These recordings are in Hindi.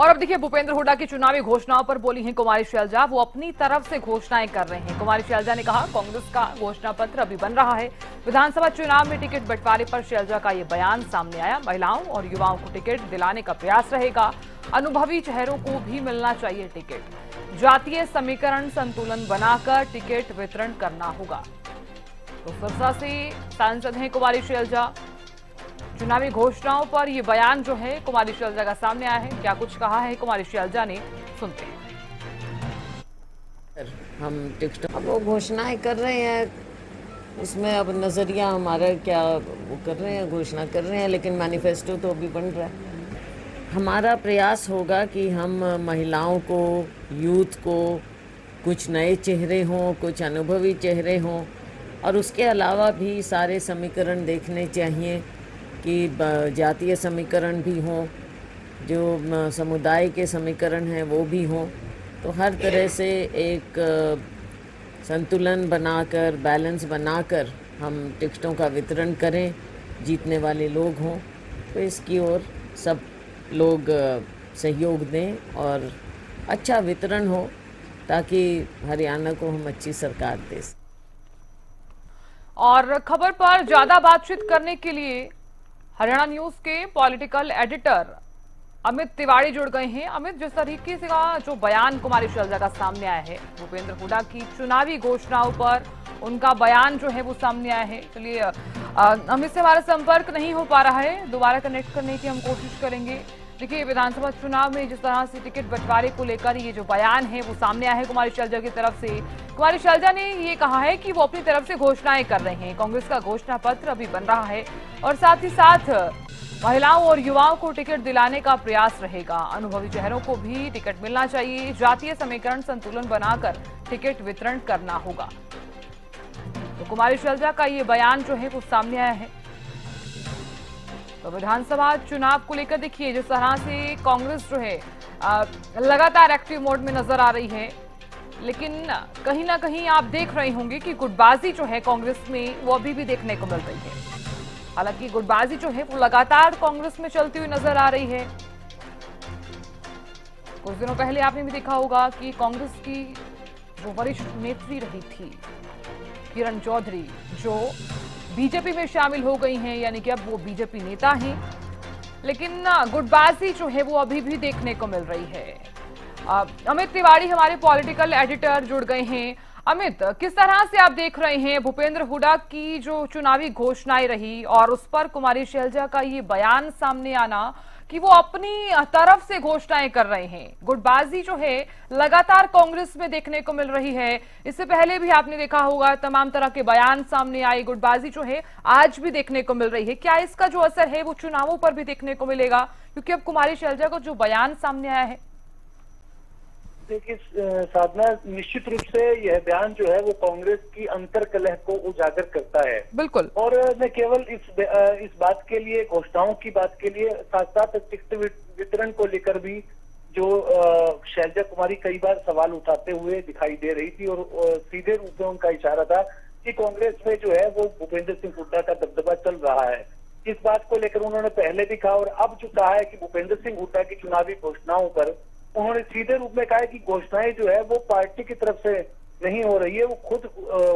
और अब देखिए भूपेंद्र हुड्डा की चुनावी घोषणाओं पर बोली हैं कुमारी शैलजा। वो अपनी तरफ से घोषणाएं कर रहे हैं। कुमारी शैलजा ने कहा, कांग्रेस का घोषणा पत्र अभी बन रहा है। विधानसभा चुनाव में टिकट बंटवारे पर शैलजा का ये बयान सामने आया। महिलाओं और युवाओं को टिकट दिलाने का प्रयास रहेगा। अनुभवी चेहरों को भी मिलना चाहिए टिकट। जातीय समीकरण संतुलन बनाकर टिकट वितरण करना होगा। तो सिरसा से सांसद हैं कुमारी शैलजा। चुनावी घोषणाओं पर यह बयान जो है कुमारी शैलजा का सामने आया है। क्या कुछ कहा है कुमारी शैलजा ने, सुनते हैं। हम टिकट अब वो घोषणाएं कर रहे हैं, इसमें अब नजरिया हमारा क्या वो कर रहे हैं, घोषणा कर रहे हैं, लेकिन मैनिफेस्टो तो अभी बन रहा है। हमारा प्रयास होगा कि हम महिलाओं को, यूथ को, कुछ नए चेहरे हों, कुछ अनुभवी चेहरे हों, और उसके अलावा भी सारे समीकरण देखने चाहिए कि जातीय समीकरण भी हों, जो समुदाय के समीकरण हैं वो भी हों। तो हर तरह से एक संतुलन बनाकर, बैलेंस बनाकर हम टिकटों का वितरण करें, जीतने वाले लोग हों। तो इसकी ओर सब लोग सहयोग दें और अच्छा वितरण हो, ताकि हरियाणा को हम अच्छी सरकार दे सकें। और खबर पर ज्यादा बातचीत करने के लिए हरियाणा न्यूज के पॉलिटिकल एडिटर अमित तिवारी जुड़ गए हैं। अमित, जिस तरीके से का जो बयान कुमारी शैलजा का सामने आया है, भूपेंद्र हुड्डा की चुनावी घोषणाओं पर उनका बयान जो है वो सामने आया है। चलिए, अमित से हमारा संपर्क नहीं हो पा रहा है, दोबारा कनेक्ट करने की हम कोशिश करेंगे। देखिए, विधानसभा चुनाव में जिस तरह से टिकट बंटवारे को लेकर ये जो बयान है वो सामने आया है कुमारी शैलजा की तरफ से। कुमारी शैलजा ने ये कहा है कि वो अपनी तरफ से घोषणाएं कर रहे हैं। कांग्रेस का घोषणा पत्र अभी बन रहा है और साथ ही साथ महिलाओं और युवाओं को टिकट दिलाने का प्रयास रहेगा। अनुभवी चेहरों को भी टिकट मिलना चाहिए। जातीय समीकरण संतुलन बनाकर टिकट वितरण करना होगा। तो कुमारी शैलजा का ये बयान जो है वो सामने आया है। तो विधानसभा चुनाव को लेकर देखिए, जिस तरह से कांग्रेस जो है लगातार एक्टिव मोड में नजर आ रही है, लेकिन कहीं ना कहीं आप देख रहे होंगे कि गुटबाजी जो है कांग्रेस में वो अभी भी देखने को मिल रही है। हालांकि गुटबाजी जो है वो लगातार कांग्रेस में चलती हुई नजर आ रही है। कुछ दिनों पहले आपने भी देखा होगा कि कांग्रेस की जो वरिष्ठ नेत्री रही थी किरण चौधरी, जो बीजेपी में शामिल हो गई हैं, यानी कि अब वो बीजेपी नेता हैं, लेकिन गुटबाजी जो है वो अभी भी देखने को मिल रही है। अमित तिवारी हमारे पॉलिटिकल एडिटर जुड़ गए हैं। अमित, किस तरह से आप देख रहे हैं भूपेंद्र हुड्डा की जो चुनावी घोषणाएं रही और उस पर कुमारी शैलजा का ये बयान सामने आना कि वो अपनी तरफ से घोषणाएं कर रहे हैं? गुटबाजी जो है लगातार कांग्रेस में देखने को मिल रही है। इससे पहले भी आपने देखा होगा तमाम तरह के बयान सामने आए। गुटबाजी जो है आज भी देखने को मिल रही है। क्या इसका जो असर है वो चुनावों पर भी देखने को मिलेगा, क्योंकि अब कुमारी शैलजा का जो बयान सामने आया है? देखिए साधना, निश्चित रूप से यह बयान जो है वो कांग्रेस की अंतर कलह को उजागर करता है। बिल्कुल। और मैं केवल इस बात के लिए, घोषणाओं की बात के लिए, साथ साथ टिकट वितरण को लेकर भी जो शैलजा कुमारी कई बार सवाल उठाते हुए दिखाई दे रही थी और सीधे रूप में उनका इशारा था कि कांग्रेस में जो है वो भूपेंद्र सिंह हुड्डा का दबदबा चल रहा है। इस बात को लेकर उन्होंने पहले भी कहा और अब जो कहा है कि भूपेंद्र सिंह हुड्डा की चुनावी घोषणाओं पर उन्होंने सीधे रूप में कहा है कि घोषणाएं जो है वो पार्टी की तरफ से नहीं हो रही है, वो खुद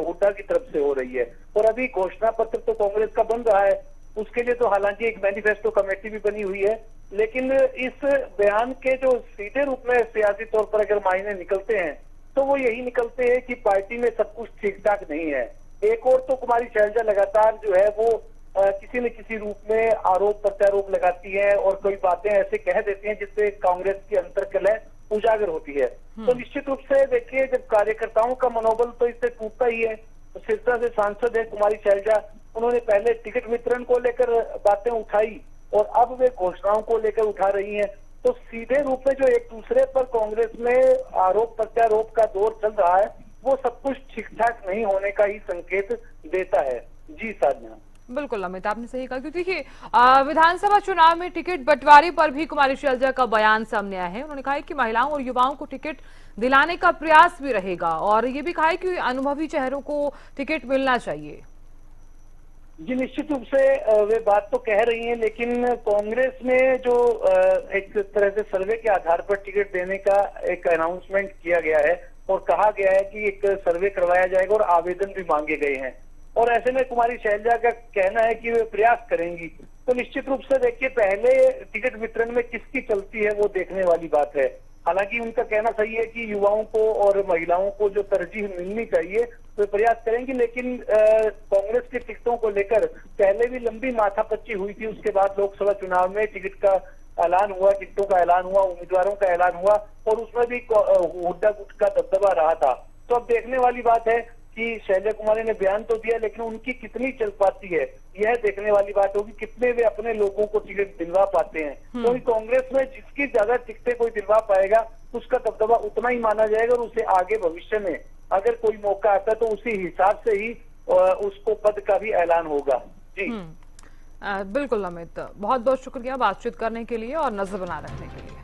हुड्डा की तरफ से हो रही है। और अभी घोषणा पत्र तो कांग्रेस का बन रहा है, उसके लिए तो हालांकि एक मैनिफेस्टो कमेटी भी बनी हुई है, लेकिन इस बयान के जो सीधे रूप में सियासी तौर पर अगर मायने निकलते हैं तो वो यही निकलते हैं कि पार्टी में सब कुछ ठीक ठाक नहीं है। एक और तो कुमारी शैलजा लगातार जो है वो किसी न किसी रूप में आरोप प्रत्यारोप लगाती है और कोई बातें ऐसे कह देती हैं जिससे कांग्रेस की अंतर्कलह उजागर होती है। तो निश्चित रूप से देखिए, जब कार्यकर्ताओं का मनोबल तो इससे टूटता ही है। तो सिरसा से सांसद है कुमारी शैलजा, उन्होंने पहले टिकट वितरण को लेकर बातें उठाई और अब वे घोषणाओं को लेकर उठा रही हैं। तो सीधे रूप में जो एक दूसरे पर कांग्रेस में आरोप प्रत्यारोप का दौर चल रहा है, वो सब कुछ ठीक ठाक नहीं होने का ही संकेत देता है। जी साधना। बिल्कुल अमित, आपने सही कहा, क्योंकि देखिए विधानसभा चुनाव में टिकट बंटवारे पर भी कुमारी शैलजा का बयान सामने आया है। उन्होंने कहा है कि महिलाओं और युवाओं को टिकट दिलाने का प्रयास भी रहेगा और ये भी कहा है कि अनुभवी चेहरों को टिकट मिलना चाहिए। जी निश्चित रूप से वे बात तो कह रही हैं, लेकिन कांग्रेस ने जो एक तरह से सर्वे के आधार पर टिकट देने का एक अनाउंसमेंट किया गया है और कहा गया है कि एक सर्वे करवाया जाएगा और आवेदन भी मांगे गए हैं, और ऐसे में कुमारी शैलजा का कहना है कि वे प्रयास करेंगी। तो निश्चित रूप से देखिए, पहले टिकट वितरण में किसकी चलती है वो देखने वाली बात है। हालांकि उनका कहना सही है कि युवाओं को और महिलाओं को जो तरजीह मिलनी चाहिए वे प्रयास करेंगी, लेकिन कांग्रेस की टिकटों को लेकर पहले भी लंबी माथापच्ची हुई थी। उसके बाद लोकसभा चुनाव में टिकट का ऐलान हुआ, टिकटों का ऐलान हुआ, उम्मीदवारों का ऐलान हुआ और उसमें भी हुड्डा गुट का दबदबा रहा था। तो अब देखने वाली बात है कि शैलजा कुमारी ने बयान तो दिया, लेकिन उनकी कितनी चल पाती है यह देखने वाली बात होगी, कितने वे अपने लोगों को टिकट दिलवा पाते हैं। क्योंकि कांग्रेस में जिसकी ज्यादा टिकटें कोई दिलवा पाएगा उसका दबदबा उतना ही माना जाएगा, और उसे आगे भविष्य में अगर कोई मौका आता है तो उसी हिसाब से ही उसको पद का भी ऐलान होगा। जी बिल्कुल अमित, बहुत बहुत शुक्रिया बातचीत करने के लिए और नजर बनाए रखने के लिए।